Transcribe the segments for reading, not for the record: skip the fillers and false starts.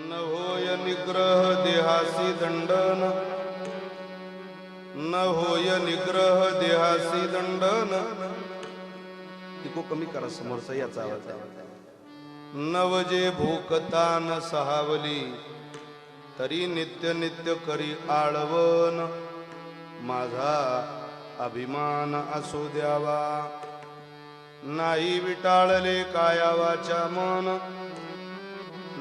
न होय निग्रह देहासी दंडन, न होय निग्रह देहासी दंडन. तिको कमी करा समोरचा याचा आवाज आहे. नवजे भूकता न सहावली, तरी नित्य नित्य करी आळवण. माझा अभिमान असू द्यावा, नाही विटाळले काया वाचा मन.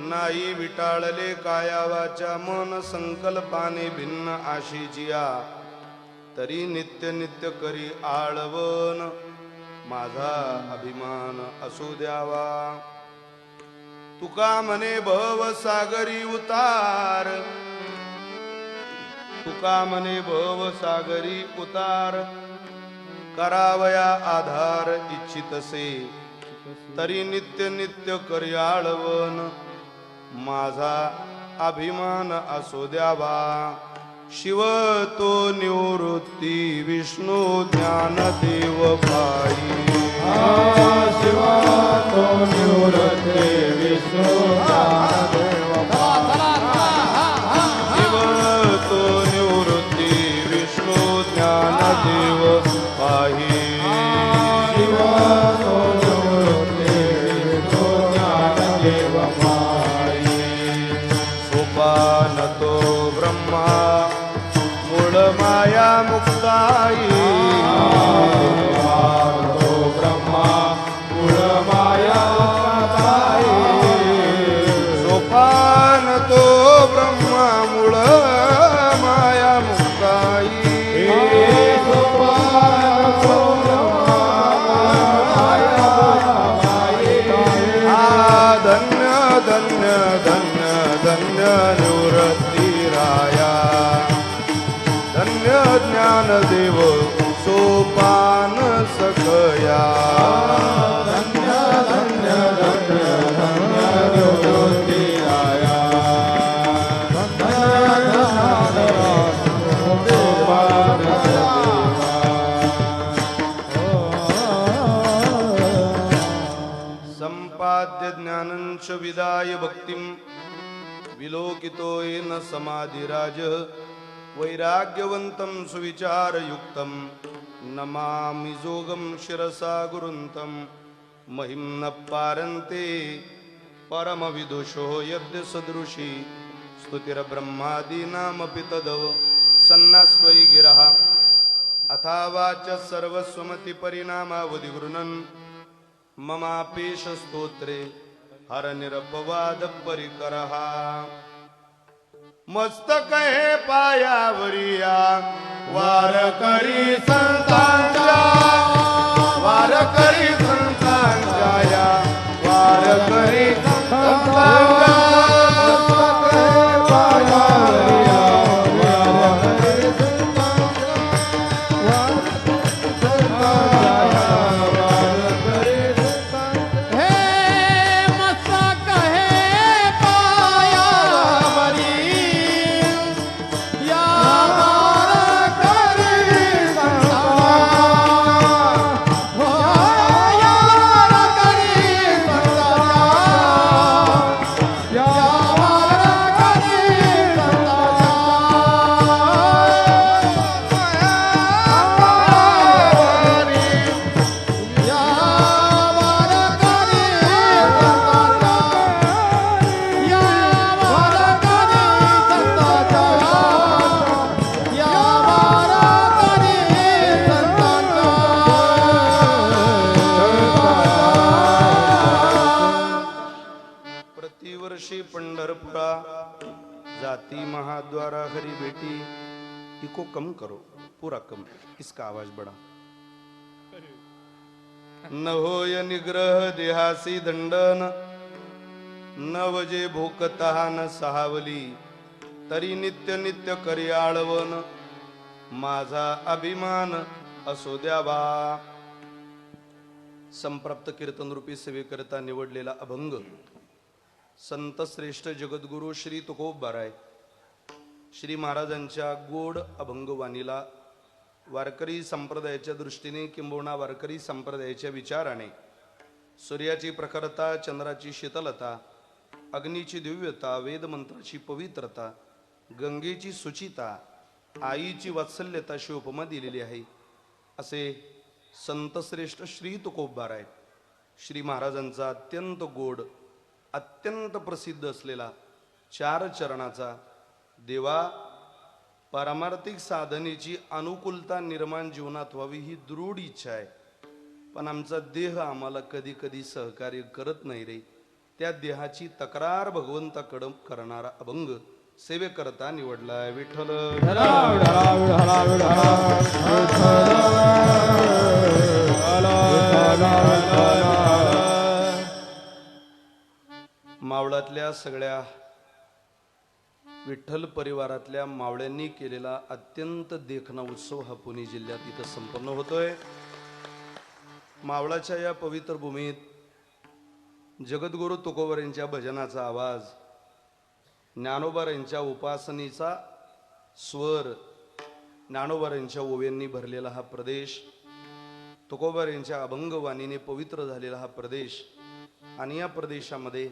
नाही विटाळले काया वाचा मन, संकल्पाने भिन्न आशीजिया, तरी नित्य नित्य करी आळवण. माझा अभिमान असू द्यावा. तुका म्हणे भव सागरी उतार, तुका म्हणे भव सागरी उतार. करावया आधार इच्छितसे, तरी नित्य नित्य करी आळवण. माझा अभिमान असू द्यावा. शिव तो निवृत्ती विष्णू ज्ञानदेव पायी. शिवा तो निवृत्ती विष्णू ज्ञानदेव पायी. शिव तो निवृत्ती विष्णू ज्ञानदेव पायी. शिवा तो निवृत्ती विष्णू ज्ञानदेव पायी. सोपान तो ब्रह्मा मूळ माया मुक्ताई. तो ब्रह्मा मूळ माया मुक्ताई. सोपान तो ब्रह्मा मूळ माया मुक्ताई. धन्य धन्य धन्य धन्य निवृत्ती राया. धन्य ज्ञानदेव सोपान सखया. धन्य धन्य धन्य धन्य निवृत्ती राया. संपाद्य ज्ञानंच विदाय भक्तिं, विलोकितो येन समाधिराज. वैराग्यवन्तं सुविचारयुक्तं, नमामि जोगं शिरसा गुरुन्तं. महिं न पारन्ते परमविदुषो यद्य सदृशी. स्तुतिर्ब्रह्मादीनामपि तदव सन्नास्त्वयि गिरः. अथावाच सर्वस्वमति परिणामावधि गृह्णन्. ममापेश स्तोत्रे हर निरपवाद परिकरः. मस्तक हे पायावरिया वारकरी संतांच्या. वारकरी संतांच्या या वारकरी संतांच्या. प्रतिवर्षी पंढरपुरा जाती महाद्वारा हरि बेटी. इको कम करो, पूरा कम, इसका आवाज बढ़ा. न होय निग्रह देहासी दंडन, न वजे भूकता न सहावली, तरी नित्य नित्य करी आळवण. माझा अभिमान असो द्यावा. संप्राप्त कीर्तन रूपी सेवेकरिता निवडलेला अभंग संत श्रेष्ठ जगद्गुरु श्री तुकोबाराय श्री महाराजांच्या गोड अभंगवाणीला वारकरी संप्रदायाच्या दृष्टीने किंबहुना वारकरी संप्रदायाच्या विचाराने सूर्याची प्रखरता, चंद्राची शीतलता, अग्नीची दिव्यता, वेदमंत्राची पवित्रता, गंगेची सुचिता, आईची वात्सल्यता अशी उपमा दिलेली आहे. असे संतश्रेष्ठ श्री तुकोबार आहेत. श्री महाराजांचा अत्यंत गोड, अत्यंत प्रसिद्ध असलेला 4 चरणाचा देवा, पारमार्थिक साधनेची अनुकूलता निर्माण जीवनात व्हावी ही दृढ इच्छा आहे. पण आमचा देह आम्हाला कधी कधी सहकार्य करत नाही रे. त्या देहाची तक्रार भगवंताकडे करणारा अभंग सेवेकरता निवडलाय. विठ्ठल मावळातल्या सगळ्या विठ्ठल परिवारातल्या मावळ्यांनी केलेला अत्यंत देखणा उत्सव हा पुणे जिल्ह्यात इथं संपन्न होतोय. मावळाच्या या पवित्र भूमीत जगद्गुरु तुकोबर यांच्या भजनाचा आवाज, ज्ञानोबा यांच्या उपासनेचा स्वर, ज्ञानोबा यांच्या ओव्यांनी भरलेला हा प्रदेश, तुकोबर यांच्या अभंगवाणीने पवित्र झालेला हा प्रदेश, आणि या प्रदेशामध्ये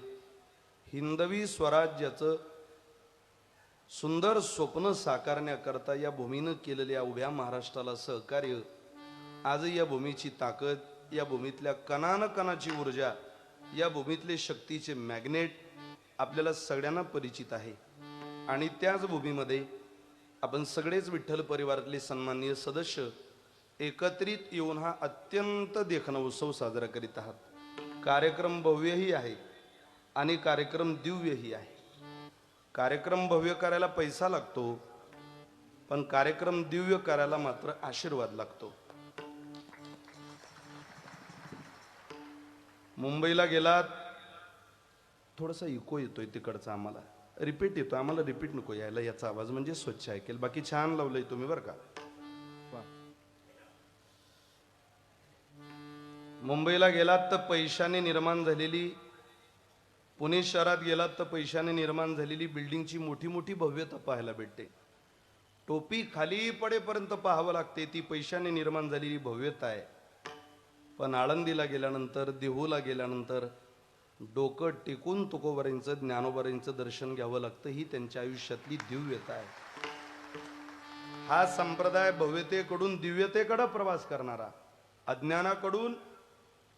हिंदवी स्वराज्याचं सुंदर स्वप्न साकारण्याकरता या भूमीनं केलेल्या उभ्या महाराष्ट्राला सहकार्य, आज या भूमीची ताकद, या भूमीतल्या कणानकणाची ऊर्जा, या भूमीतले शक्तीचे मॅग्नेट आपल्याला सगळ्यांना परिचित आहे. आणि त्याच भूमीमध्ये आपण सगळेच विठ्ठल परिवारातले सन्माननीय सदस्य एकत्रित येऊन हा अत्यंत देखणा उत्सव साजरा करीत आहात. कार्यक्रम भव्यही आहे आणि कार्यक्रम दिव्यही आहे. कार्यक्रम भव्य करायला पैसा लागतो, पण कार्यक्रम दिव्य करायला मात्र आशीर्वाद लागतो. मुंबईला गेलात, थोडासा इको येतोय तिकडचा, आम्हाला रिपीट येतोय. आम्हाला रिपीट नको यायला, याचा आवाज म्हणजे स्वच्छ ऐकेल. बाकी छान लावलंय तुम्ही बरं का. मुंबईला गेलात तर पैशाने निर्माण झालेली, पुणे शहरात गेलात तर पैशाने निर्माण झालेली बिल्डिंगची मोठी मोठी भव्यता पाहायला भेटते. टोपी खाली पडेपर्यंत पाहावं लागते, ती पैशाने निर्माण झालेली भव्यता आहे. पण आळंदीला गेल्यानंतर, देहूला गेल्यानंतर डोकं टेकून तुकोबारांचं, ज्ञानोबारांचं दर्शन घ्यावं लागतं. ही त्यांच्या आयुष्यातली दिव्यता आहे. हा संप्रदाय भव्यतेकडून दिव्यतेकडे प्रवास करणारा, अज्ञानाकडून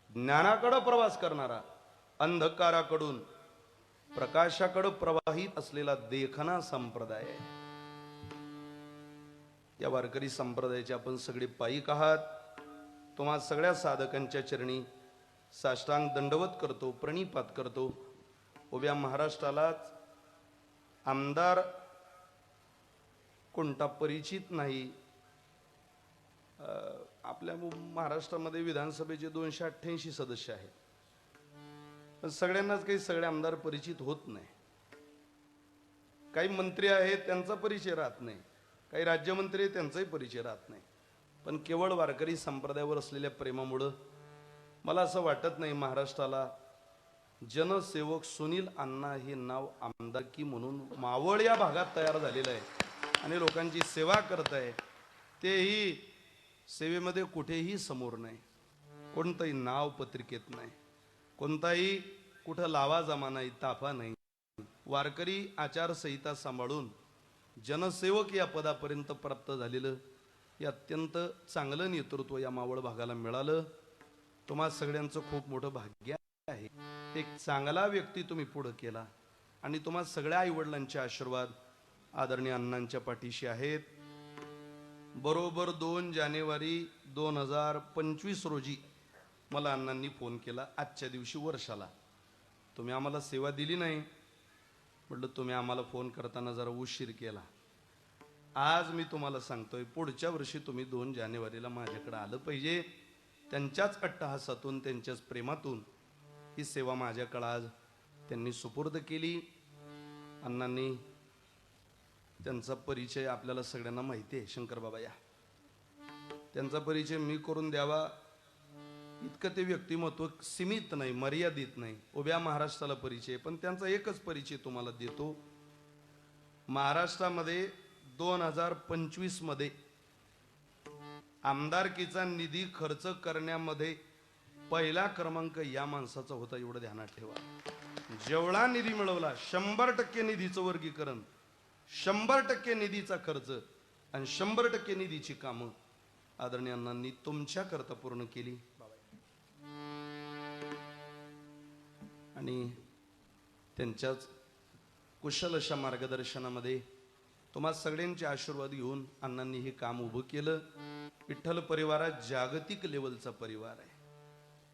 ज्ञानाकडे प्रवास करणारा, अंधकाराकडून प्रकाशाकडे प्रवाहित असलेला देखणा संप्रदाय आहे. या वारकरी संप्रदायाचे आपण सगळे पायीक आहात. तुम्हा सगळ्या साधकांच्या चरणी साष्टांग दंडवत करतो, प्रणिपात करतो. उभ्या महाराष्ट्रालाच आमदार कोणता परिचित नाही. आपल्या महाराष्ट्रामध्ये विधानसभेचे 288 सदस्य आहेत, पण सगळ्यांनाच काही सगळे आमदार परिचित होत नाही. काही मंत्री आहेत त्यांचा परिचय राहत नाही, काही राज्यमंत्री आहेत त्यांचाही परिचय राहत नाही. पण केवळ वारकरी संप्रदायावर असलेल्या प्रेमामुळं मला असं वाटत नाही महाराष्ट्राला जनसेवक सुनील अण्णा हे नाव आमदारकी म्हणून मावळ या भागात तयार झालेलं आहे आणि लोकांची सेवा करत आहे. तेही सेवेमध्ये कुठेही समोर नाही, कोणतंही नाव पत्रिकेत नाही, कोणताही कुठं लावा जमा नाही, ताफा नाही. वारकरी आचारसंहिता सांभाळून जनसेवक या पदापर्यंत प्राप्त झालेलं हे अत्यंत चांगलं नेतृत्व या मावळ भागाला मिळालं. तुम्हा सगळ्यांचं खूप मोठं भाग्य आहे. एक चांगला व्यक्ती तुम्ही पुढे केला आणि तुम्हा सगळ्या आईवडिलांचे आशीर्वाद आदरणीय अण्णांच्या पाठीशी आहेत. बरोबर 2 जानेवारी 2025 रोजी मला अण्णांनी फोन केला. आजच्या दिवशी वर्षाला तुम्ही आम्हाला सेवा दिली नाही. म्हटलं तुम्ही आम्हाला फोन करताना जरा उशीर केला. आज मी तुम्हाला सांगतोय, पुढच्या वर्षी तुम्ही 2 जानेवारीला माझ्याकडे आलं पाहिजे. त्यांच्याच अट्टहासातून, त्यांच्याच प्रेमातून ही सेवा माझ्याकडे आज त्यांनी सुपूर्द केली. अण्णांनी त्यांचा परिचय आपल्याला सगळ्यांना माहिती आहे. शंकर बाबा या, त्यांचा परिचय मी करून द्यावा इतकं ते व्यक्तिमत्व सीमित नाही, मर्यादित नाही. उभ्या महाराष्ट्राला परिचय, पण त्यांचा एकच परिचय तुम्हाला देतो. महाराष्ट्रामध्ये 2025 मध्ये आमदारकीचा निधी खर्च करण्यामध्ये पहिला क्रमांक या माणसाचा होता, एवढं ध्यानात ठेवा. जेवढा निधी मिळवला 100% निधीचं वर्गीकरण, 100% निधीचा खर्च आणि 100% निधीची कामं आदरणीय अण्णांनी तुमच्या करता पूर्ण केली. आणि त्यांच्याच कुशल अशा मार्गदर्शनामध्ये तुम्हा सगळ्यांचे आशीर्वाद घेऊन अण्णांनी हे काम उभं केलं. विठ्ठल परिवारात जागतिक लेवलचा परिवार आहे.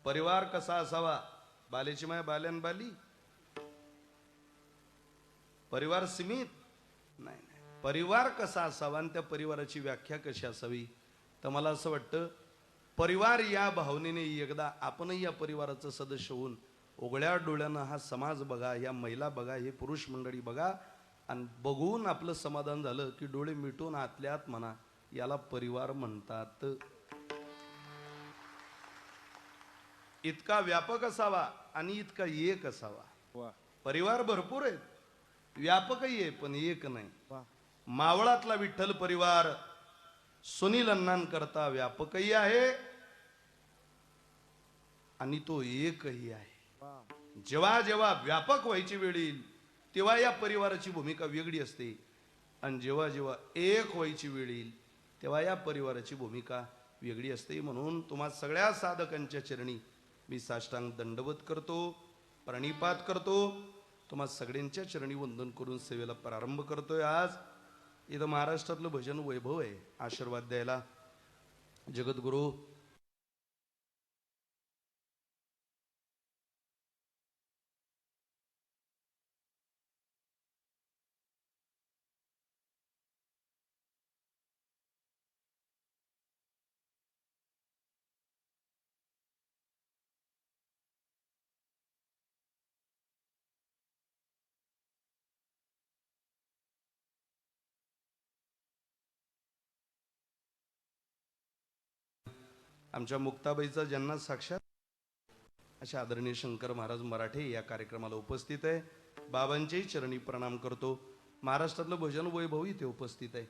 परिवार कसा असावा? बालेची माय बाल्यान बाली. परिवार सीमित नाही. परिवार कसा असावा आणि त्या परिवाराची व्याख्या कशी असावी? तर मला असं वाटतं परिवार या भावनेने एकदा आपणही या परिवाराचं सदस्य होऊन उघड्या डोळ्यानं हा समाज बघा, या महिला बघा, हे पुरुष मंडळी बघा आणि बघून आपलं समाधान झालं की डोळे मिटून आतल्या आत म्हणा याला परिवार म्हणतात. इतका व्यापक असावा आणि इतका एक असावा. परिवार भरपूर आहेत, व्यापकही आहे पण एक नाही. मावळातला विठ्ठल परिवार सुनील अण्णांकरता व्यापकही आहे आणि तो एकही आहे. जेव्हा जेव्हा व्यापक व्हायची वेळ येईल तेव्हा या परिवाराची भूमिका वेगळी असते आणि जेव्हा जेव्हा एक व्हायची वेळ येईल तेव्हा या परिवाराची भूमिका वेगळी असते. म्हणून तुम्हा सगळ्या साधकांच्या चरणी मी साष्टांग दंडवत करतो, प्रणिपात करतो. तुम्हा सगळ्यांच्या चरणी वंदन करून सेवेला प्रारंभ करतोय. आज इथं महाराष्ट्रातलं भजन वैभव आहे. आशीर्वाद द्यायला जगद्गुरु आमच्या मुक्ताबाईचा ज्यांना साक्षात अशा आदरणीय शंकर महाराज मराठे या कार्यक्रमाला उपस्थित आहे. बाबांचेही चरणी प्रणाम करतो. महाराष्ट्रातलं भजन वैभव इथे उपस्थित आहे.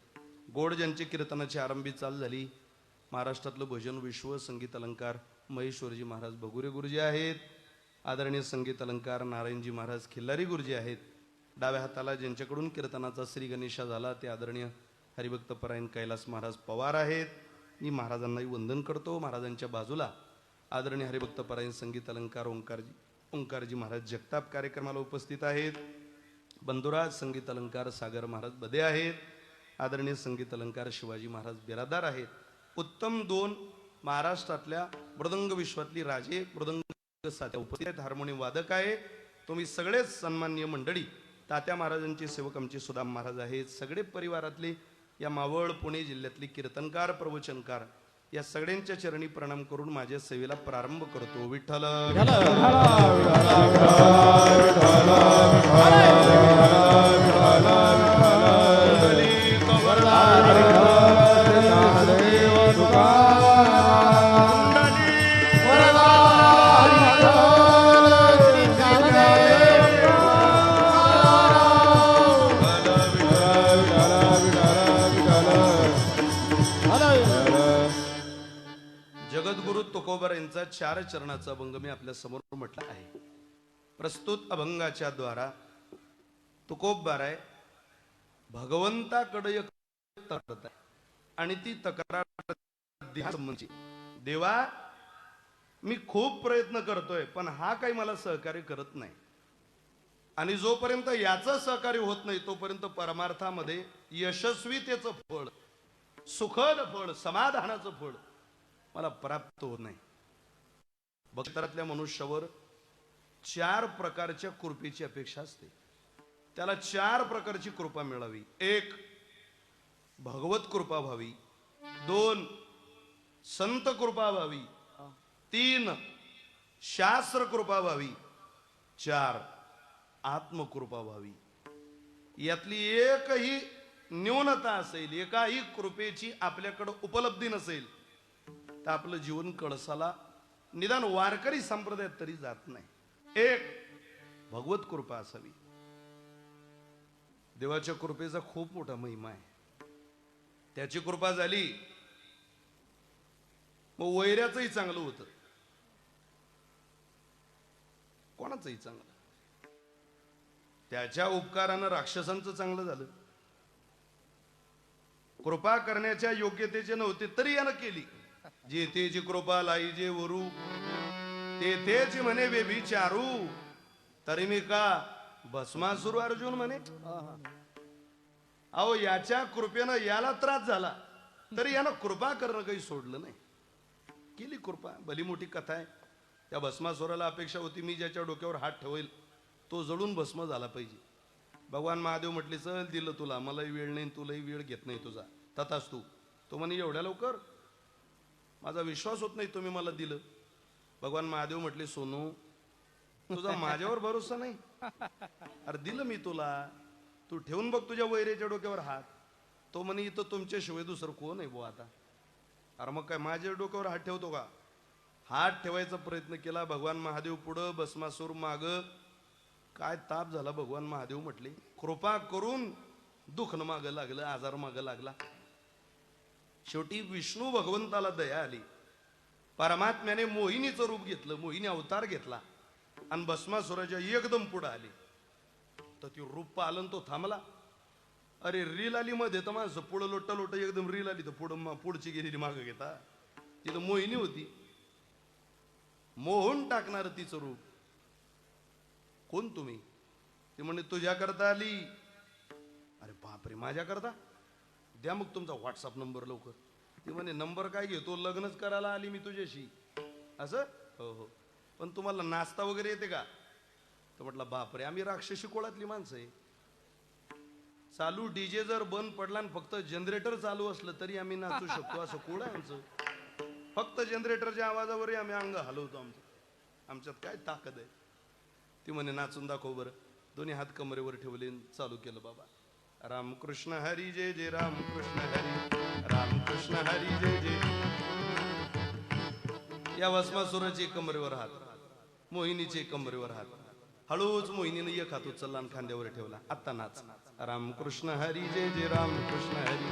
गोड ज्यांची कीर्तनाची आरंभी चाल झाली. महाराष्ट्रातलं भजन विश्व संगीत अलंकार महेश्वरजी महाराज भगुरे गुरुजी आहेत. आदरणीय संगीत अलंकार नारायणजी महाराज खिल्लारी गुरुजी आहेत. डाव्या हाताला ज्यांच्याकडून कीर्तनाचा श्री गणेशा झाला ते आदरणीय हरिभक्त परायण कैलास महाराज पवार आहेत. मी महाराजांनाही वंदन करतो. महाराजांच्या बाजूला आदरणीय हरिभक्त परायण संगीत अलंकार ओंकारजी महाराज जगताप कार्यक्रमाला उपस्थित आहेत. बंधुराज संगीत अलंकार सागर महाराज बदे आहेत. आदरणीय संगीत अलंकार शिवाजी महाराज बिरादार आहेत. उत्तम दोन महाराष्ट्रातल्या मृदंग विश्वातली राजे मृदंग साथ्या उपस्थित आहेत. हार्मोनियम वादक आहे. तुम्ही सगळेच सन्माननीय मंडळी. तात्या महाराजांचे सेवक आमचे सुदाम महाराज आहेत. सगळे परिवारातले या मावळ पुणे जिल्ह्यातले कीर्तनकार प्रवचनकार या सगळ्यांच्या चरणी प्रणाम करून माझ्या सेवेला प्रारंभ करतो. विठ्ठल जगद्गुरु तुकोबर यांचा 4 चरणाचा अभंग मी आपल्या समोर म्हटला आहे. प्रस्तुत अभंगाच्या द्वारा तुकोबर आहे भगवंताकडे एक तक्रार आहे आणि ती तक्रार देवा मी खूप प्रयत्न करतोय पण हा काही मला सहकार्य करत नाही आणि जोपर्यंत याचं सहकार्य होत नाही तोपर्यंत परमार्थामध्ये यशस्वीतेचं फळ, सुखद फळ, समाधानाचं फळ मला प्राप्त होत नाही. भक्तरातल्या मनुष्यावर 4 प्रकारच्या कृपेची अपेक्षा असते. त्याला 4 प्रकारची कृपा मिळावी. 1 भगवत कृपा व्हावी, 2 संत कृपा व्हावी, 3 शास्त्र कृपा व्हावी, 4 आत्मकृपा व्हावी. यातली एकही न्यूनता असेल, एकाही कृपेची आपल्याकडे उपलब्धी नसेल तर आपलं जीवन कळसाला निदान वारकरी संप्रदायात तरी जात नाही. 1 भगवत कृपा असावी. देवाच्या कृपेचा खूप मोठा महिमा आहे. त्याची कृपा झाली मग वैऱ्याचंही चांगलं होतं, कोणाचंही चांगलं. त्याच्या उपकारानं राक्षसांचं चांगलं झालं. कृपा करण्याच्या योग्यतेचे नव्हते तरी यानं केली. जे तेची कृपा लाई जे वरू ते तेच म्हणे बेभिचारू तरी मी का भस्मासुर अर्जुन म्हणे. अहो याच्या कृपेनं याला त्रास झाला तरी यानं कृपा करणं काही सोडलं नाही. केली कृपा. भली मोठी कथा आहे. त्या भस्मासुराला अपेक्षा होती मी ज्याच्या डोक्यावर हात ठेवेल तो जळून भस्म झाला पाहिजे. भगवान महादेव म्हटले चल दिलं तुला, मलाही वेळ नाही तुलाही वेळ घेत नाही तुझा, तथाच तू. तो म्हणे एवढ्या लवकर, माझा विश्वास होत नाही तुम्ही मला दिलं. भगवान महादेव म्हटले सोनू तुझा माझ्यावर भरोसा नाही. अरे दिलं मी तुला, तू ठेवून बघ तुझ्या वैरेच्या डोक्यावर हात. तो म्हणे इथं तुमच्याशिवाय दुसरं कोण आहे बुवा आता. अरे मग काय माझ्या डोक्यावर हात ठेवतो का. हात ठेवायचा प्रयत्न केला. भगवान महादेव पुढं, भस्मासूर माग. काय ताप झाला. भगवान महादेव म्हटले कृपा करून दुःख न मागं लागलं, आजार मागं लागला. शेवटी विष्णू भगवंताला दया आली. परमात्म्याने मोहिनीचं रूप घेतलं, मोहिनी अवतार घेतला आणि भस्मासुराच्या एकदम पुढे आली. तर ती रूप पालन तो थांबला. अरे रील आली मध्ये तर माणसं पुढं लोट लोट एकदम रील आली तर पुढची गेलेली मागं घेता. तिथं मोहिनी होती. मोहून टाकणार तिचं रूप. कोण तुम्ही. ते म्हणे तुझ्या करता आली. अरे बापरे माझ्या करता, द्या मग तुमचा व्हॉट्सअप नंबर लवकर. ते म्हणे नंबर काय घेतो, लग्नच करायला आली मी तुझ्याशी. असं हो हो, पण तुम्हाला नाचता वगैरे येते का. तर म्हटलं बापरे आम्ही राक्षसी कोळातली माणसं आहे. चालू डीजे जर बंद पडला आणि फक्त जनरेटर चालू असलं तरी आम्ही नाचू शकतो. असं कोळ आहे आमचं. फक्त जनरेटरच्या आवाजावरही आम्ही अंग हलवतो. आमच्यात काय ताकद आहे. ती म्हणे नाचून दाखव बरं. दोन्ही हात कमरेवर ठेवले, चालू केलं. बाबा रामकृष्ण हरी जय जय रामकृष्ण हरी, रामकृष्ण हरी जय जय. या भस्मासुराचे कमरेवर हात, मोहिनीचे कमरेवर हात. हळूच मोहिनीने एक हात उचलला आणि खांद्यावर ठेवला. आता नाच. रामकृष्ण हरी जय जय रामकृष्ण हरी.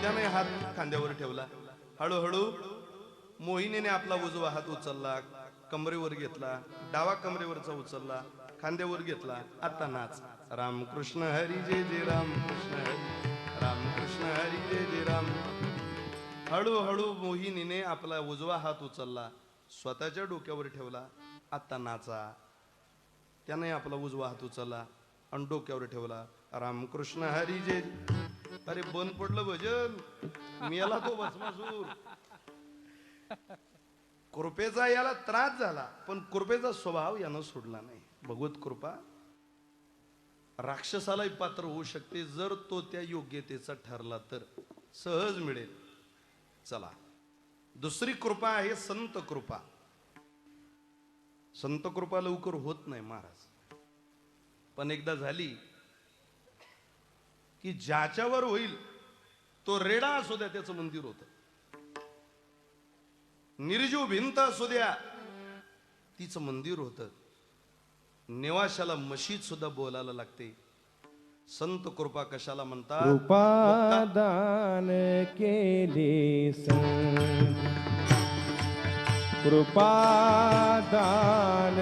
त्याने हात खांद्यावर ठेवला. हळूहळू मोहिनीने आपला उजवा हात उचलला, कमरेवर घेतला. डावा कमरेवरचा उचलला, खांद्यावर घेतला. आता नाच. रामकृष्ण हरी जय जय रामकृष्ण हरी, रामकृष्ण हरी जय जय राम. हळूहळू मोहिनीने आपला उजवा हात उचलला, स्वतःच्या डोक्यावर ठेवला. आता नाचा. त्याने आपला उजवा हात उचलला आणि डोक्यावर ठेवला. रामकृष्ण हरी जय. अरे बंद पडलं भजन, मेला तो भस्मासूर. कृपेचा याला त्रास झाला पण कृपेचा स्वभाव यानं सोडला नाही. भगवत कृपा राक्षसालाही पात्र होऊ शकते जर तो त्या योग्यतेचा ठरला तर सहज मिळेल. चला दुसरी कृपा आहे संत कृपा. संत कृपा लवकर होत नाही महाराज, पण एकदा झाली की ज्याच्यावर होईल तो रेडा असू द्या त्याचं मंदिर होतं. निर्जीव भिंत असू द्या तिचं मंदिर होतं. निवाशाला मशीद सुद्धा बोलायला लागते. संत कृपा कशाला म्हणतात. कृपा दान केले संत, कृपा दान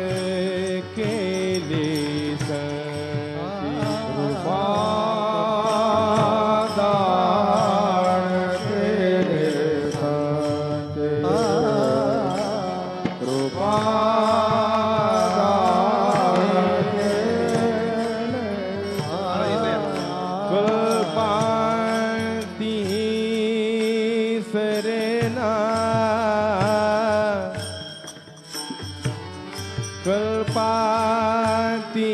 केले संत, कृपा दान केले संत, कृपा कल्पाती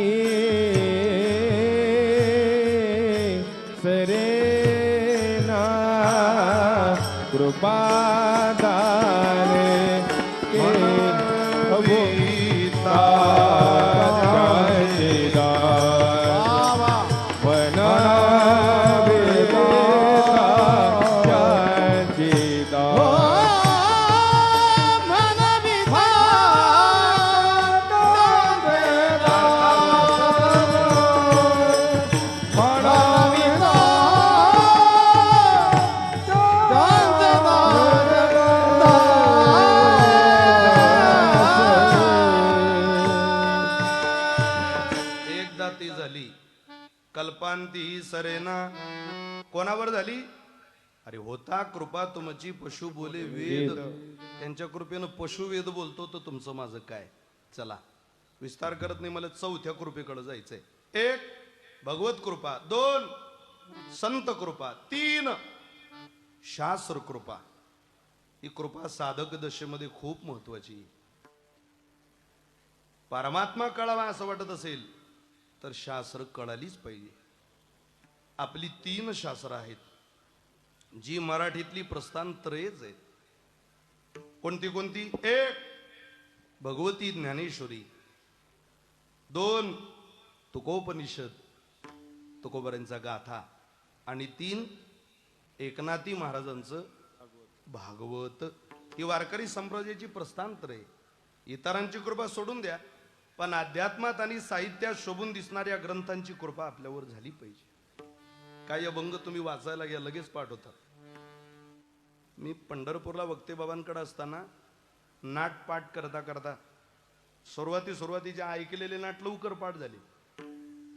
सरेना कृपादान कविता कल्पांती सरेना कोणावर झाली? अरे होता कृपा तुमची पशु बोले वेद, त्यांच्या कृपेनं पशु वेद बोलतो तर तुमचं माझं काय. चला विस्तार करत नाही, मला चौथ्या कृपेकडे जायचंय. 1 भगवत कृपा, 2 संत कृपा, 3 शास्त्र कृपा. ही कृपा साधक दशेमध्ये खूप महत्वाची. परमात्मा कळावा असं वाटत असेल तर शास्त्र कळालीच पाहिजे. आपली 3 शास्त्र आहेत जी मराठीतली प्रस्थानत्रयच आहेत. कोणती कोणती? 1 भगवती ज्ञानेश्वरी, 2 तुकोपनिषद तुकोबरांचा गाथा, आणि 3 एकनाथी महाराजांचं भागवत. ही वारकरी संप्रदायाची प्रस्थानत्रय. इतरांची कृपा सोडून द्या, पण अध्यात्मात आणि साहित्यात शोभून दिसणाऱ्या ग्रंथांची कृपा आपल्यावर झाली पाहिजे. काय अभंग तुम्ही वाचायला घ्या, लगेच पाठ होतात. मी पंढरपूरला वक्ते बाबांकडे असताना नाट पाठ करता करता सुरुवातीचे ऐकलेले नाट लवकर पाठ झाले,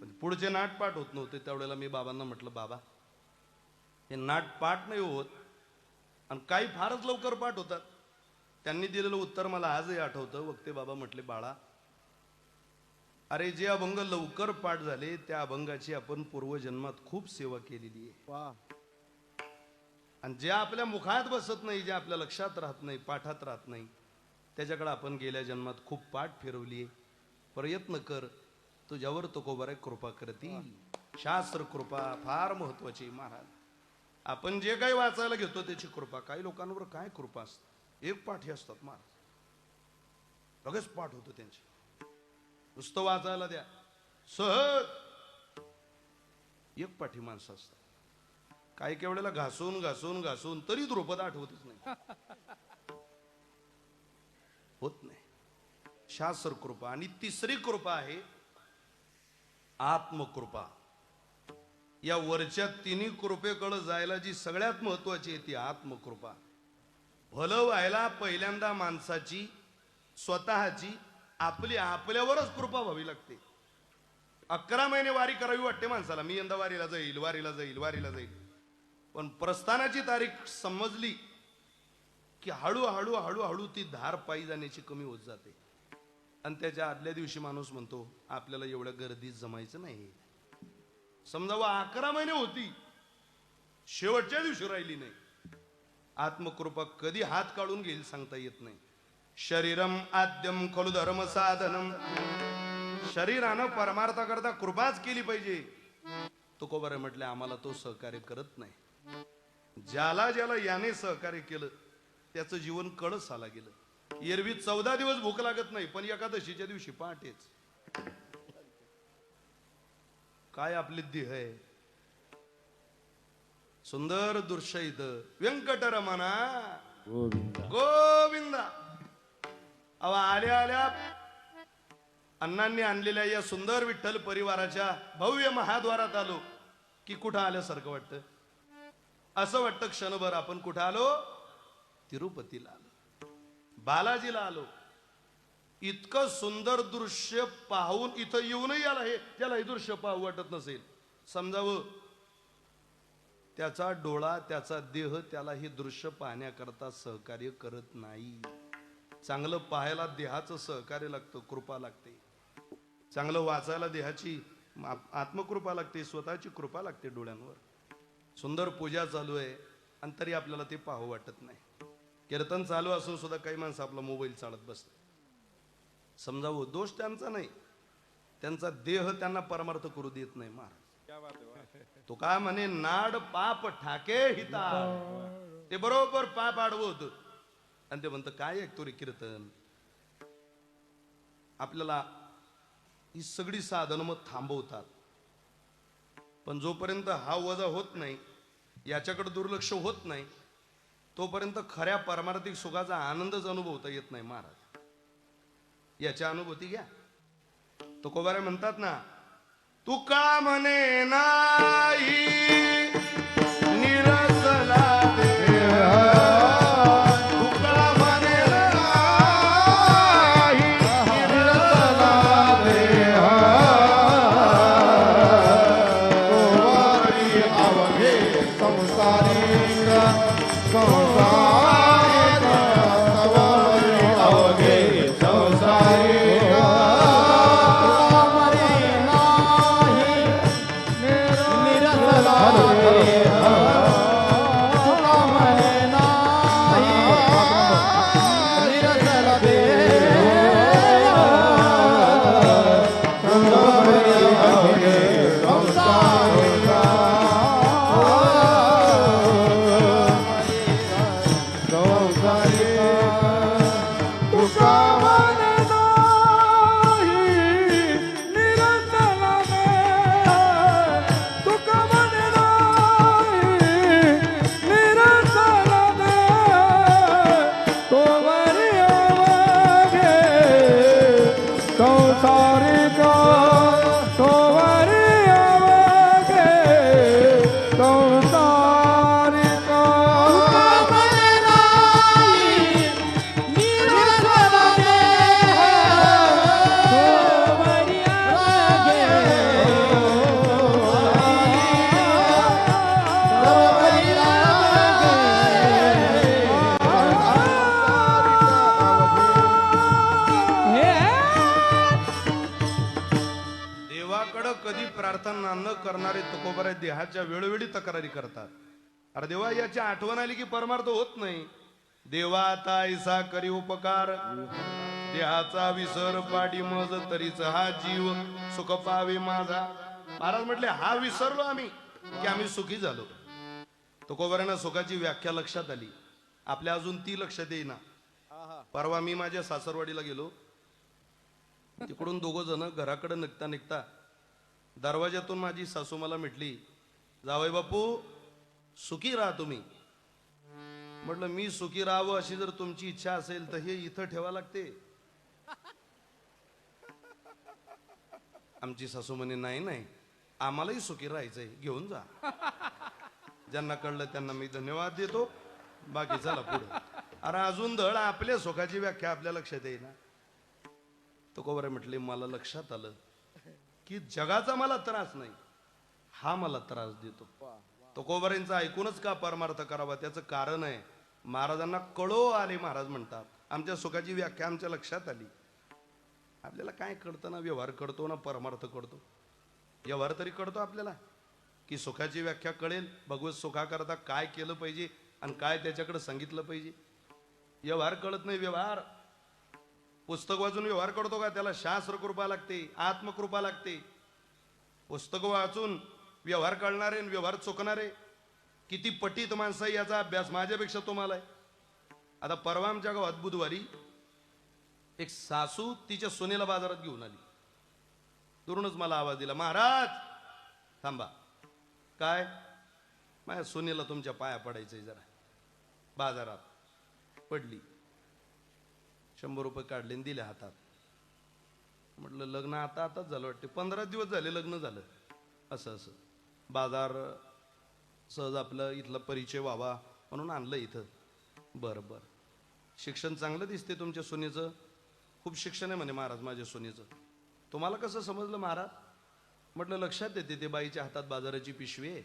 पण पुढचे नाट पाठ होत नव्हते. त्यावेळेला मी बाबांना म्हटलं, बाबा हे नाट पाठ नाही होत आणि काही फारच लवकर पाठ होतात. त्यांनी दिलेलं उत्तर मला आजही आठवतं. वक्ते बाबा म्हटले, बाळा अरे जे अभंग लवकर पाठ झाले त्या अभंगाची आपण पूर्वजन्मात खूप सेवा केलेली आहे, आणि जे आपल्या मुखात बसत नाही, जे आपल्या लक्षात राहत नाही, पाठात राहत नाही, त्याच्याकडे आपण गेल्या जन्मात खूप पाठ फिरवली आहे. प्रयत्न कर, तुझ्यावर तुकोबारा कृपा करतील. शास्त्र कृपा फार महत्वाची महाराज. आपण जे काही वाचायला घेतो त्याची कृपा. काही लोकांवर काय कृपा असते, एक पाठी असतात महाराज, लगेच पाठ होतो त्यांची. नुसतं वाचायला द्या सहज, एक पाठी माणसं असतात. काही केवढ्याला घासून घासून घासून तरी द्रुपद आठवतच नाही, होत नाही. शास्त्र कृपा. आणि 3री कृपा आहे आत्मकृपा. या वरच्या 3 कृपेकडे जायला जी सगळ्यात महत्वाची आहे ती आत्मकृपा. भलं व्हायला पहिल्यांदा माणसाची स्वतःची आपल्यावरच कृपा व्हावी लागते. 11 महिने वारी करावी वाटते माणसाला, मी यंदा वारीला जाईल, वारीला जाईल, वारीला जाईल. पण प्रस्थानाची तारीख समजली की हळूहळू हळूहळू ती धार पायी जाण्याची कमी होत जाते. आणि त्याच्या आदल्या दिवशी माणूस म्हणतो आपल्याला एवढ्या गर्दीत जमायचं नाही. समजा 11 महिने होती, शेवटच्या दिवशी राहिली नाही. आत्मकृपा कधी हात काढून घेईल सांगता येत नाही. शरीरम आद्यम खलु धर्म साधनम. शरीरानं परमार्थाकरता कृपाच केली पाहिजे. तुकोबारे म्हटले आम्हाला तो सहकार्य करत नाही. ज्याला ज्याला याने सहकार्य केलं त्याचं जीवन कळस आला गेलं. एरवी 14 दिवस भूक लागत नाही, पण एकादशीच्या दिवशी पहाटेच. काय आपले देह आहे. सुंदर दृश्य इथं व्यंकटरमणा गोविंदा. अहो आल्या आल्या अण्णांनी आणलेल्या या सुंदर विठ्ठल परिवाराच्या भव्य महाद्वारात आलो की कुठं आल्यासारखं वाटतं. असं वाटतं क्षणभर आपण कुठं आलो, तिरुपतीला आलो, बालाजीला आलो. इतकं सुंदर दृश्य पाहून इथं येऊनही आला. हे ज्याला हे दृश्य पाहू वाटत नसेल समजावं, त्याचा डोळा त्याचा देह त्याला हे दृश्य पाहण्याकरता सहकार्य करत नाही. चांगलं पाहायला देहाचं सहकार्य लागतं, कृपा लागते. चांगलं वाचायला देहाची आत्मकृपा लागते, स्वतःची कृपा लागते डोळ्यांवर. सुंदर पूजा चालू आहे आणि तरी आपल्याला ते पाहू वाटत नाही. कीर्तन चालू असून सुद्धा काही माणसं आपला मोबाईल चालत बसतात. समजावं दोष त्यांचा नाही, त्यांचा देह त्यांना परमार्थ करू देत नाही. महाराज तो काय म्हणे, नाड पाप ठाके हिता. ते बरोबर पाप आडवं होतं आणि ते म्हणतं काय ऐकतो रे कीर्तन. आपल्याला ही सगळी साधनं मग थांबवतात. पण जोपर्यंत हा वजा होत नाही, याच्याकडे दुर्लक्ष होत नाही, तोपर्यंत खऱ्या पारमार्थिक सुखाचा आनंदच अनुभवता येत नाही. महाराज याच्या अनुभूती घ्या. तुकोबारे म्हणतात ना, तुका म्हणे नाही निरसला देह. तुका म्हणे नाही निरसला देह. प्रार्थना न करणारे तुकोबाराय देहाच्या वेळोवेळी तक्रारी करतात. अरे देवा, याची आठवण आली की परमार्थ होत नाही. देवा आता ऐसा करी उपकार, देहाचा विसर पाडी मज तरीच हा जीव सुख पावे माझा. महाराज म्हटले, हा विसरलो आम्ही की आम्ही सुखी झालो. तुकोबारायांना सुखाची व्याख्या लक्षात आली, आपल्या अजून ती लक्षात येईना. परवा मी माझ्या सासरवाडीला गेलो. तिकडून दोघं जण घराकडे निघता निघता दरवाजातून माझी सासू मला म्हटली, जावई बापू सुखी राहा तुम्ही. म्हटलं, मी सुखी राहावं अशी जर तुमची इच्छा असेल तर हे इथं ठेवा लागते. आमची सासू म्हणे, नाही नाही, आम्हालाही सुखी राहायचंय, घेऊन जा. ज्यांना कळलं त्यांना मी धन्यवाद देतो, बाकी चला पुढे. अरे अजून धड आपल्या सुखाची व्याख्या आपल्या लक्षात येईना. तुकोबाराय म्हटले, मला लक्षात आलं की जगाचा मला त्रास नाही, हा मला त्रास देतो. तुकोबारायांचं ऐकूनच का परमार्थ करावा, त्याचं कारण आहे, महाराजांना कळो आले. महाराज म्हणतात, आमच्या सुखाची व्याख्या आमच्या लक्षात आली. आपल्याला काय कळतं ना, व्यवहार कळतो ना परमार्थ कळतो. व्यवहार तरी कळतो आपल्याला की सुखाची व्याख्या कळेल, भगवत सुखाकरता काय केलं पाहिजे आणि काय त्याच्याकडे सांगितलं पाहिजे. व्यवहार कळत नाही. व्यवहार पुस्तक वाचून व्यवहार करतो का? त्याला शास्त्र कृपा लागते, आत्मकृपा लागते. पुस्तक वाचून व्यवहार कळणारे आणि व्यवहार चुकणारे किती पटीत माणसं, याचा अभ्यास माझ्यापेक्षा तुम्हाला आहे. आता परवा आमच्या गावात बुधवारी एक सासू तिच्या सोनेला बाजारात घेऊन आली. दुरूनच मला आवाज दिला, महाराज थांबा. काय? माझ्या सोनेला तुमच्या पाया पडायचंय जरा. बाजारात पडली. 100 रुपये काढले आणि दिले हातात. म्हटलं, लग्न आता आताच झालं वाटते, 15 दिवस झाले लग्न झालं. असं असं बाजार सहज आपलं इथला परिचय व्हावा म्हणून आणलं इथं. बरं बरं, शिक्षण चांगलं दिसते तुमच्या सोनीचं. खूप शिक्षण आहे म्हणे महाराज माझ्या सोनीचं. तुम्हाला कसं समजलं महाराज? म्हटलं, लक्षात येते ते बाईच्या हातात बाजाराची पिशवी आहे.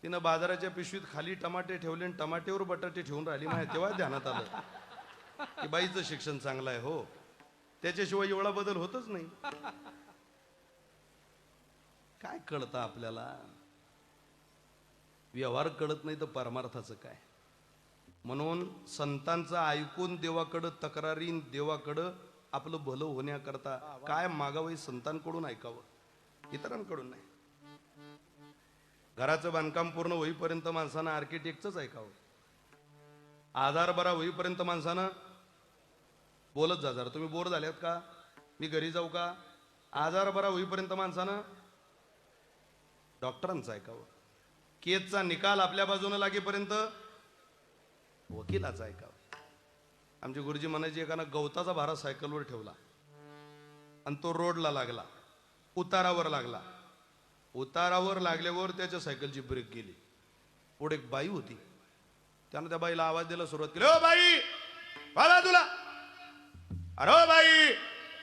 तिनं बाजाराच्या पिशवीत खाली टमाटे ठेवले आणि टमाटेवर बटाटे ठेवून राहिली. माझ्या तेव्हा ध्यानात आलं की बाईचं शिक्षण चांगलं आहे. हो, त्याच्याशिवाय एवढा बदल होतच नाही. काय कळतं आपल्याला? व्यवहार कळत नाही तर परमार्थाचं काय? म्हणून संतांचं ऐकून देवाकडं तक्रारीन, देवाकडं आपलं भलं होण्याकरता काय मागावं, संतांकडून ऐकावं, इतरांकडून नाही. घराचं बांधकाम पूर्ण होईपर्यंत माणसानं आर्किटेक्टच ऐकावं. आधार बरा होईपर्यंत माणसानं बोलत जा. जरा तुम्ही बोर झाल्यात का? मी घरी जाऊ का? आजार बरा होईपर्यंत माणसानं डॉक्टरांचं ऐकावं. केसचा निकाल आपल्या बाजूने लागेपर्यंत वकिलाचं ऐकावं. आमचे गुरुजी म्हणायचे, एकानं गवताचा भारा सायकलवर ठेवला आणि तो रोडला लागला, उतारावर लागला. उतारावर लागल्यावर त्याच्या सायकलची ब्रेक गेली. पुढे एक बाई होती, त्यानं त्या बाईला आवाज द्यायला सुरुवात केली, ओ बाई वा बाजूला, अरे ओ बाई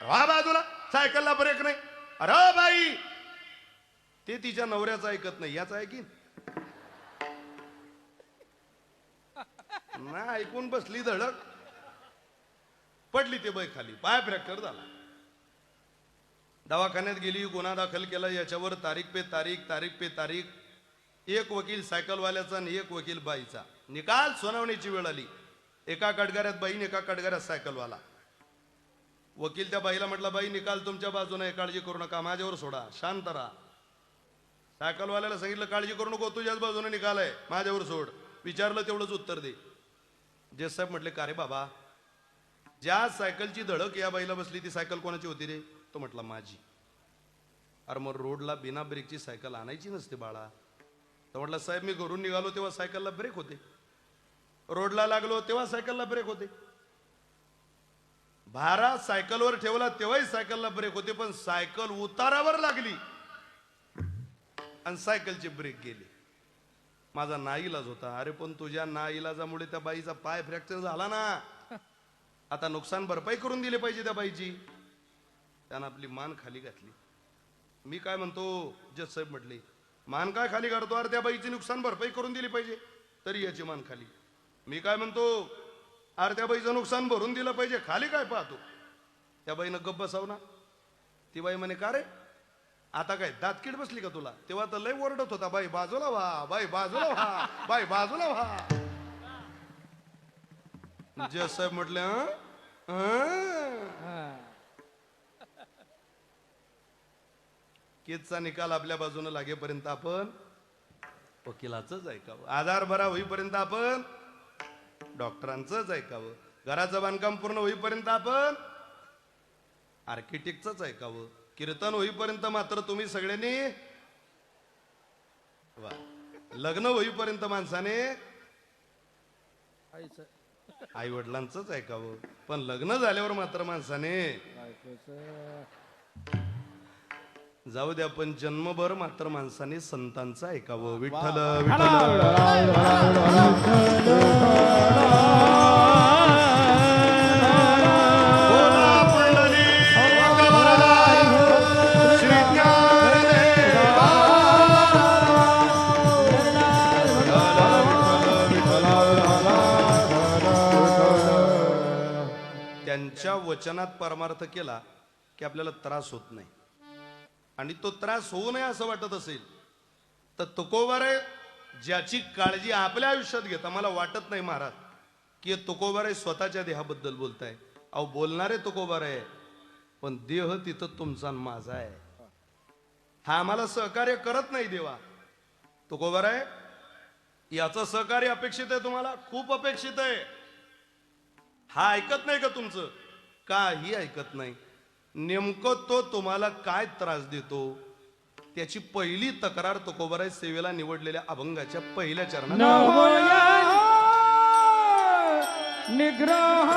वा बाजूला, सायकलला ब्रेक नाही, अरे ओ बाई. ते तिच्या नवऱ्याचं ऐकत नाही, याचं ऐकीन ना. ऐकून बसली, धडक पडली. ते बाई खाली, पाय फ्रॅक्चर झाला. दवाखान्यात गेली, गुन्हा दाखल केला. याच्यावर तारीख पे तारीख, तारीख पे तारीख. एक वकील सायकलवाल्याचा आणि एक वकील बाईचा. निकाल सुनावणीची वेळ आली. एका कटगाऱ्यात बाईन, एका कटगाऱ्यात सायकलवाला. वकील त्या बाईला म्हटला, बाई निकाल तुमच्या बाजूने, काळजी करू नका, माझ्यावर सोडा, शांत राहा. सायकलवाल्याला सांगितलं, काळजी करू नको, तुझ्याच बाजूने निकाल आहे, माझ्यावर सोड. विचारलं तेवढंच उत्तर दे. जज साहेब म्हटले, का रे बाबा, ज्या सायकलची धडक या बाईला बसली ती सायकल कोणाची होती रे? तो म्हटला, माझी. अरे मग रोडला बिना ब्रेकची सायकल आणायची नसते बाळा. तर म्हटलं, साहेब मी घरून निघालो तेव्हा सायकलला ब्रेक होते, रोडला लागलो तेव्हा सायकलला ब्रेक होते. भारा सायकलवर ठेवला तेव्हाही सायकलला ब्रेक होते, पण सायकल उतारावर लागली आणि सायकलची ब्रेक गेली. माझा नाईलाज होता. अरे पण तुझ्या नाईलाजामुळे त्या बाईचा पाय फ्रॅक्चर झाला ना. आता नुकसान भरपाई करून दिली पाहिजे त्या बाईची. त्यानं आपली मान खाली घातली. मी काय म्हणतो, जज साहेब म्हटले, मान काय खाली काढतो? अरे त्या बाईची नुकसान भरपाई करून दिली पाहिजे, तरी याची मान खाली. मी काय म्हणतो, अरे त्या बाईचं नुकसान भरून दिलं पाहिजे, खाली काय पाहतो? त्या बाईनं गप्प बसाव ना. ती बाई म्हणे, का रे आता काय दातकीड बसली का तुला? तेव्हा तर लय ओरडत होता, बाई बाजूला व्हा, बाई बाजूला व्हा, बाई बाजूला व्हा. जसं म्हटलं केसचा निकाल आपल्या बाजूने लागेपर्यंत आपण वकिलाचंच ऐकावं, आधार भरा होईपर्यंत आपण डॉक्टरांचंच ऐकावं, घराचं बांधकाम पूर्ण होईपर्यंत आपण आर्किटेक्टच ऐकावं, कीर्तन होईपर्यंत मात्र तुम्ही सगळ्यांनी वा, लग्न होईपर्यंत माणसाने आई वडिलांचंच ऐकावं, पण लग्न झाल्यावर मात्र माणसाने जाऊ द्या, पण जन्मभर मात्र माणसाने संतांचं ऐकावं. विठ्ठल त्यांच्या वचनात परमार्थ केला की आपल्याला त्रास होत नाही, आणि तो त्रास होऊ नये असं वाटत असेल तर तुकोबाराय ज्याची काळजी आपल्या आयुष्यात घेता, मला वाटत नाही महाराज की तुकोबाराय स्वतःच्या देहाबद्दल बोलताय. अहो बोलणारे तुकोबाराय, पण देह तिथं तुमचा आणि माझा आहे. हा आम्हाला सहकार्य करत नाही देवा. तुकोबाराय याचं सहकार्य अपेक्षित आहे, तुम्हाला खूप अपेक्षित आहे. हा ऐकत नाही का तुमचं? काही ऐकत नाही. नेमकं तो तुम्हाला काय त्रास देतो त्याची पहिली तक्रार तुकोबाराय सेवेला निवडलेल्या अभंगाच्या पहिल्या चरणात. निग्रह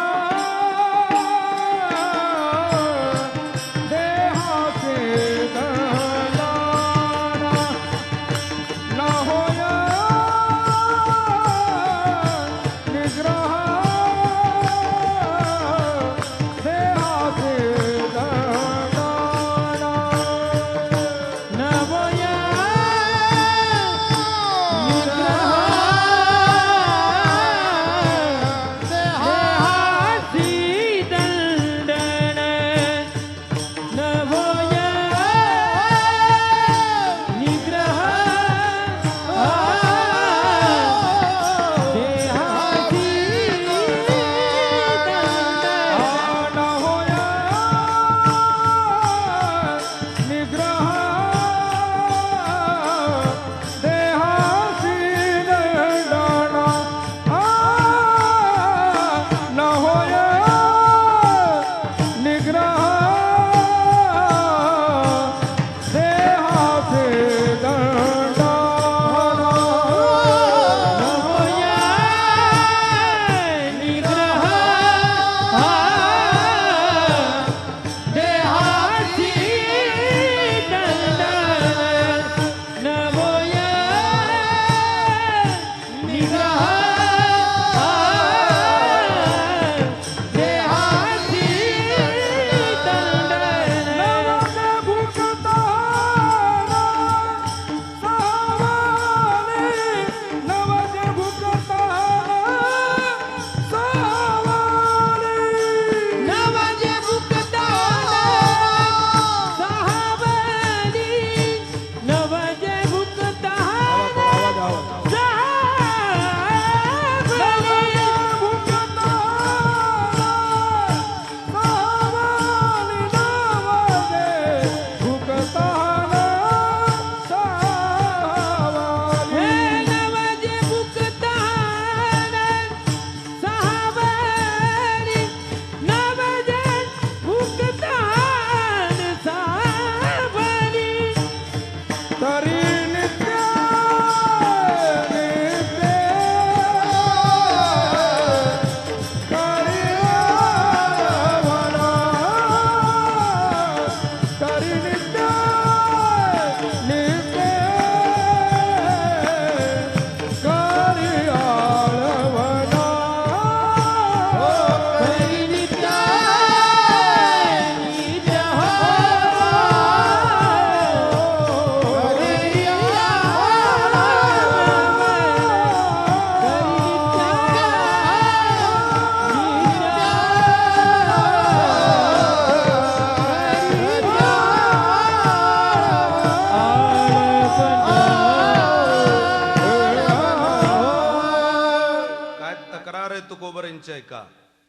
नानोबाईंच्या ऐका.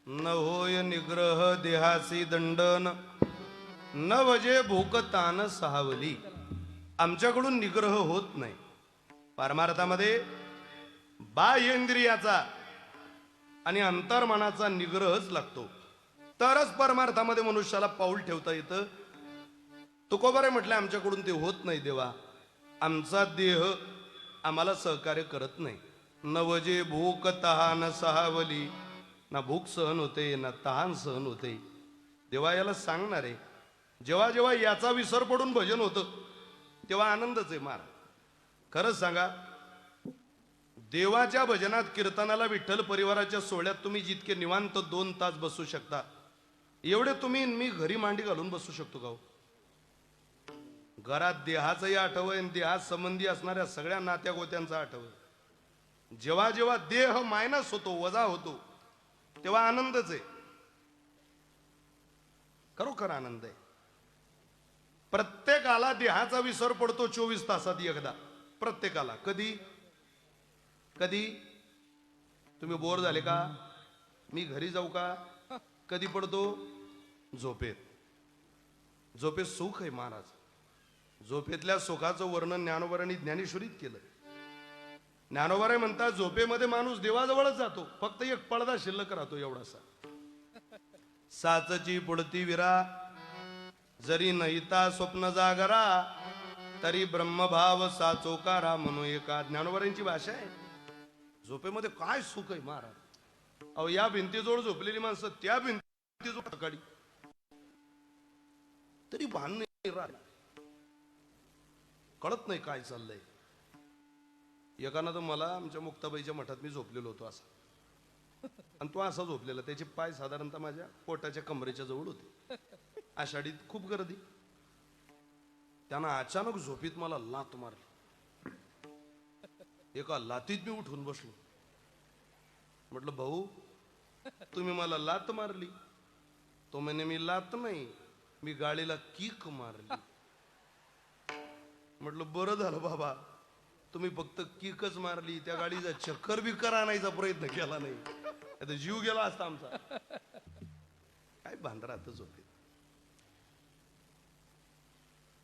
न होय निग्रह देहासी दंडन, न वजे भूक तान सहावली. आमच्याकडून निग्रह होत नाही. परमार्थामध्ये बाह्य इंद्रियाचा आणि अंतर्मनाचा निग्रहच लागतो, तरच परमार्थामध्ये मनुष्याला पाऊल ठेवता येतं. तुकोबारे म्हटलं आमच्याकडून ते होत नाही देवा. आमचा देह आम्हाला सहकार्य करत नाही. नवजे भूक तहान सहावली. ना भूक सहन होते ना तहान सहन होते. देवा याला सांगणार आहे. जेव्हा जेव्हा याचा विसर पडून भजन होतं तेव्हा आनंदच आहे मार. खरंच सांगा, देवाच्या भजनात कीर्तनाला विठ्ठल परिवाराच्या सोहळ्यात तुम्ही जितके निवांत 2 तास बसू शकता, एवढे तुम्ही मी घरी मांडी घालून बसू शकतो का हो? घरात देहाचंही आठवय आणि देहात संबंधी असणाऱ्या सगळ्या नात्या गोत्यांचा आठवय. जेव्हा जेव्हा देह मायनस होतो, वजा होतो, तेव्हा आनंदच आहे. खरोखर आनंद आहे. प्रत्येकाला देहाचा विसर पडतो 24 तासात एकदा. प्रत्येकाला. कधी कधी तुम्ही बोर झाले का, मी घरी जाऊ का, कधी पडतो? झोपेत. झोपेत सुख आहे महाराज. झोपेतल्या सुखाचं वर्णन ज्ञानोबारांनी ज्ञानेश्वरीत केलं. ज्ञानोबाराय म्हणतात झोपेमध्ये माणूस देवाजवळच जातो, फक्त एक पडदा शिल्लक राहतो एवढासा. साचची पुढती विरा, जरी नहिता स्वप्न जागरा, तरी ब्रह्मभाव साचोकारा म्हणू एका. ज्ञानोबारांची भाषा आहे. झोपेमध्ये काय सुख आहे महाराज. अहो या भिंतीजवळ झोपलेली माणसं त्या भिंतीजवळ सकाळी तरी भान नाही राहिलं. कळत नाही काय चाललंय. एकानं तर मला आमच्या मुक्ताबाईच्या मठात मी झोपलेलो होतो असा, आणि तो असा झोपलेला, त्याचे पाय साधारणतः माझ्या पोटाच्या कमरेच्या जवळ होते. आषाढीत खूप गर्दी. त्यानं अचानक झोपीत मला लात मारली. एका लातीत मी उठून बसलो. म्हटलं भाऊ तुम्ही मला लात मारली. तो म्हणे मी लात नाही, मी गाडीला किक मारली. म्हटलं बरं झालं बाबा, तुम्ही फक्त किकच मारली, त्या गाडीचा चक्कर बिक्कर आणायचा प्रयत्न केला नाही, आता जीव गेला असता आमचा. काय भांडरातच होते.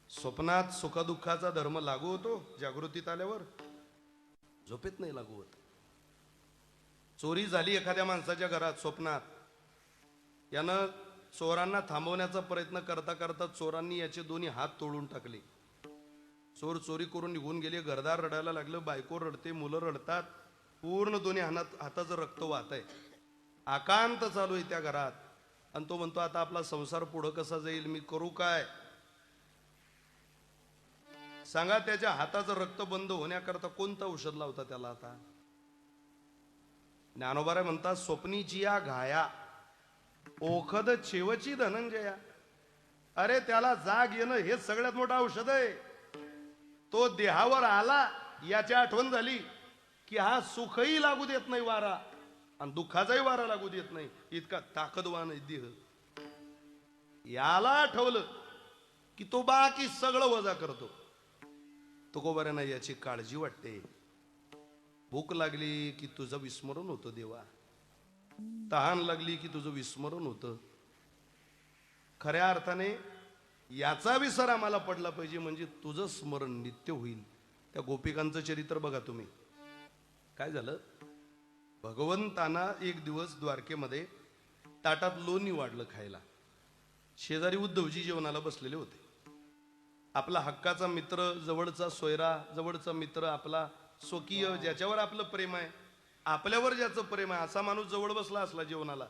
स्वप्नात सुखदुःखाचा धर्म लागू होतो, जागृतीत आल्यावर झोपेत नाही लागू होत. चोरी झाली एखाद्या माणसाच्या घरात स्वप्नात, यानं चोरांना थांबवण्याचा प्रयत्न करता करता चोरांनी याचे दोन्ही हात तोडून टाकले. चोर चोरी करून निघून गेले. घरदार रडायला लागलं, बायको रडते, मुलं रडतात, पूर्ण दोन्ही हाताचं रक्त वाहत आहे. आकांत चालू आहे त्या घरात. आणि तो म्हणतो आता आपला संसार पुढं कसा जाईल, मी करू काय सांगा. त्याच्या हाताचं रक्त बंद होण्याकरता कोणतं औषध लावता त्याला आता? ज्ञानोबाराय म्हणतात स्वप्नीची या घाया, ओखद छेवची धनंजया. अरे त्याला जाग येणं हे सगळ्यात मोठं औषध आहे. तो देहावर आला याची आठवण झाली की हा सुखही लागू देत नाही वारा, आणि दुःखाचाही वारा लागू देत नाही, इतका ताकदवान आहे देह. याला आठवलं की तो बाकी सगळं वजा करतो. तुकोबाऱ्यांना याची काळजी वाटते. भूक लागली की तुझं विस्मरण होतं देवा, तहान लागली की तुझं विस्मरण होतं. खऱ्या अर्थाने याचा विसर आम्हाला पडला पाहिजे, म्हणजे तुझं स्मरण नित्य होईल. त्या गोपिकांचं चरित्र बघा तुम्ही. काय झालं, भगवंतांना एक दिवस द्वारकेमध्ये ताटात लोणी वाढलं खायला. शेजारी उद्धवजी जेवणाला बसलेले होते. आपला हक्काचा मित्र, जवळचा सोयरा, जवळचा मित्र, आपला स्वकीय, ज्याच्यावर आपलं प्रेम आहे, आपल्यावर ज्याचं प्रेम आहे, असा माणूस जवळ बसला असला जेवणाला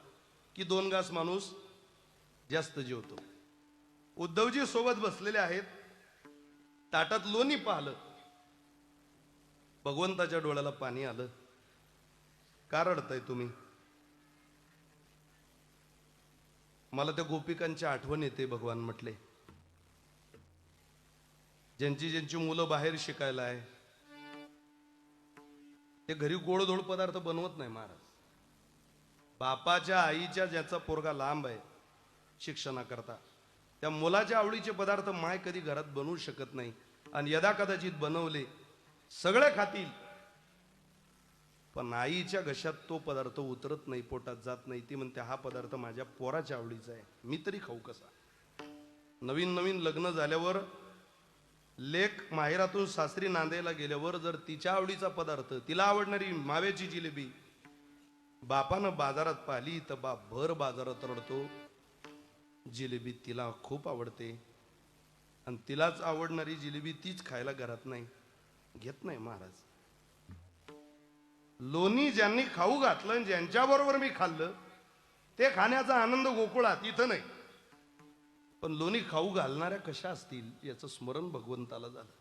की 2 घास माणूस जास्त जेवतो. उद्धवजी सोबत बसलेले आहेत. ताटात लोणी पाहिलं, भगवंताच्या डोळ्याला पाणी आलं. का रडताय तुम्ही? मला त्या गोपिकांची आठवण येते. भगवान म्हटले ज्यांची ज्यांची मुलं बाहेर शिकायला आहे ते घरी गोडधोड पदार्थ बनवत नाही महाराज. बापाच्या आईच्या ज्याचा पोरगा लांब आहे शिक्षणाकरता, त्या मुलाच्या आवडीचे पदार्थ माय कधी घरात बनवू शकत नाही. आणि यदा कदाचित बनवले सगळे खातील, पण आईच्या घशात तो पदार्थ उतरत नाही, पोटात जात नाही. ती म्हणते हा पदार्थ माझ्या पोराच्या आवडीचा आहे, मी तरी खाऊ कसा. नवीन नवीन लग्न झाल्यावर लेक माहेरातून सासरी नांदायला गेल्यावर जर तिच्या आवडीचा पदार्थ, तिला आवडणारी माव्याची जिलेबी बापानं बाजारात पाहिली तर बाप भर बाजारात रडतो. जिलेबी तिला खूप आवडते आणि तिलाच आवडणारी जिलेबी तीच खायला घरात नाही घेत नाही महाराज. लोणी ज्यांनी खाऊ घातलं, ज्यांच्या बरोबर मी खाल्लं, ते खाण्याचा आनंद गोकुळात, इथं नाही. पण लोणी खाऊ घालणाऱ्या कशा असतील याचं स्मरण भगवंताला झालं.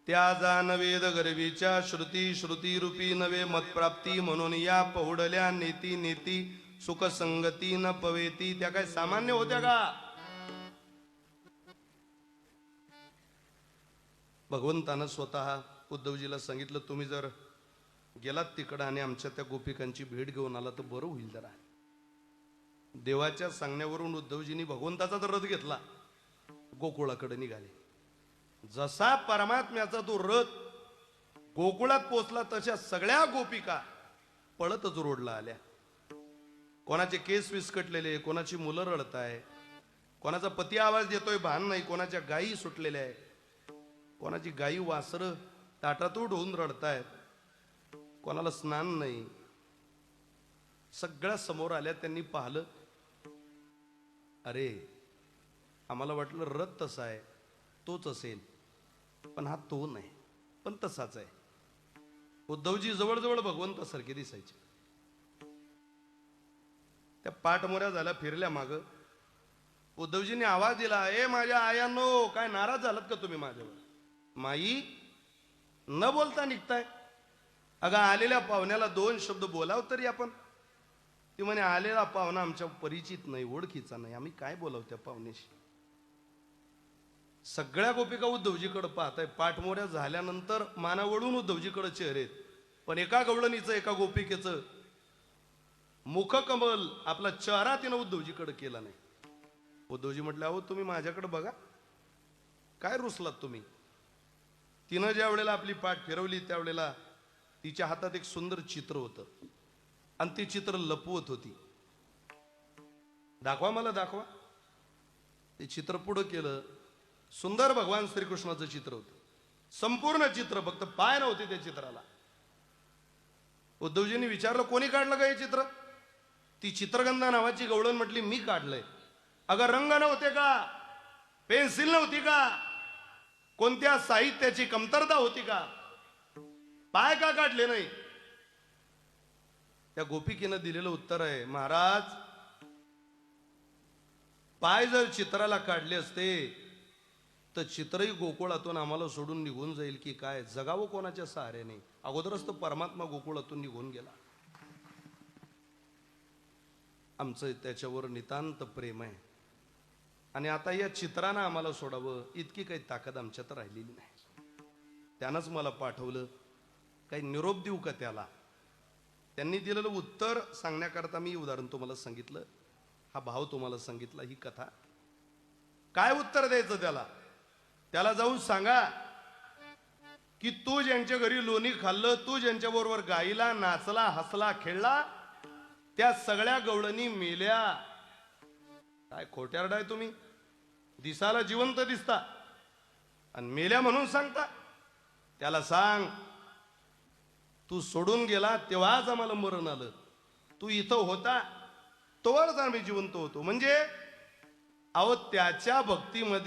त्या जाण वेद गर्वीच्या श्रुती, श्रुती रूपी नवे मतप्राप्ती, म्हणून या पहुडल्या नेती नेती सुख संगती न पवेती. त्या काय सामान्य होत्या का? भगवंतानं स्वतः उद्धवजीला सांगितलं, तुम्ही जर गेलात तिकडं आणि आमच्या त्या गोपिकांची भेट घेऊन आला तर बरं होईल जरा. देवाच्या सांगण्यावरून उद्धवजींनी भगवंताचा तर रथ घेतला, गोकुळाकडे निघाले. जसा परमात्म्याचा तो रथ गोकुळात पोचला तशा सगळ्या गोपिका पळतच रोडला आल्या. कोणाचे केस विस्कटलेले, कोणाची मुलं रडताय, कोणाचा पती आवाज देतोय भान नाही, कोणाच्या गायी सुटलेल्या आहे, कोणाची गायी वासरं ताटातूट होऊन रडतायत, कोणाला स्नान नाही. सगळ्या समोर आल्या. त्यांनी पाहिलं, अरे आम्हाला वाटलं रथ तसा आहे तोच असेल, पण हा तो नाही, पण तसाच आहे. उद्धवजी जवळजवळ भगवंतासारखे दिसायचे. त्या पाठमोऱ्या झाल्या, फिरल्या माग. उद्धवजींनी आवाज दिला, ए माझ्या आयांनो, काय नाराज झालात का तुम्ही माझ्यावर? माई न बोलता निघताय. अगं आलेल्या पाहुण्याला दोन शब्द बोलाव तरी आपण. ती म्हणे, आलेला पाहुणा आमच्या परिचित नाही, ओळखीचा नाही, आम्ही काय बोलाव त्या पाहुण्याशी. सगळ्या गोपिका उद्धवजीकडे पाहताय. पाठमोऱ्या झाल्यानंतर माना वळून उद्धवजीकडे चेहरे, पण एका गवळणीचं, एका गोपिकेचं मुखकमल, आपला चेहरा तिनं उद्धवजीकडे केला नाही. उद्धवजी म्हटले, अहो तुम्ही माझ्याकडे बघा, काय रुसलात तुम्ही? तिनं ज्या वेळेला आपली पाठ फिरवली त्यावेळेला तिच्या हातात एक सुंदर चित्र होतं आणि ती चित्र लपवत होती. दाखवा मला, दाखवा. ते चित्र पुढं केलं. सुंदर भगवान श्रीकृष्णाचं चित्र होतं, संपूर्ण चित्र, फक्त पाय नव्हते त्या चित्राला. उद्धवजींनी विचारलं, कोणी काढलं का हे चित्र? ती चित्रगंधा नावाची गवळण म्हटली, मी काढलंय. अगं रंग नव्हते का? पेन्सिल नव्हती का? कोणत्या साहित्याची कमतरता होती का? पाय का काढले नाही? त्या गोपिकेनं दिलेलं उत्तर आहे, महाराज पाय जर चित्राला काढले असते तर चित्रही गोकुळातून आम्हाला सोडून निघून जाईल की काय? जगावं कोणाच्या सहाऱ्याने? अगोदरच तो परमात्मा गोकुळातून निघून गेला. आमचं त्याच्यावर नितांत प्रेम आहे आणि आता या चित्रानं आम्हाला सोडावं इतकी काही ताकद आमच्यात राहिलेली नाही. त्यानंच मला पाठवलं. काही निरोप देऊ का त्याला? त्यांनी दिलेलं उत्तर सांगण्याकरता मी उदाहरण तुम्हाला सांगितलं, हा भाव तुम्हाला सांगितला, ही कथा. काय उत्तर द्यायचं त्याला? त्याला जाऊन सांगा की तू ज्यांच्या घरी लोणी खाल्लं, तू ज्यांच्या बरोबर गाईला, नाचला, हसला, खेळला, त्या सगळ्या गवळणी मेल्या. काय खोट्यारडाय तुम्ही? दिसाला जिवंत दिसता आणि मेल्या म्हणून सांगता. त्याला सांग, तू सोडून गेला तेव्हाच आम्हाला मरण आलं. तू इथं होता तोवरच आम्ही जिवंत होतो. म्हणजे अहो त्याच्या भक्तीमध्ये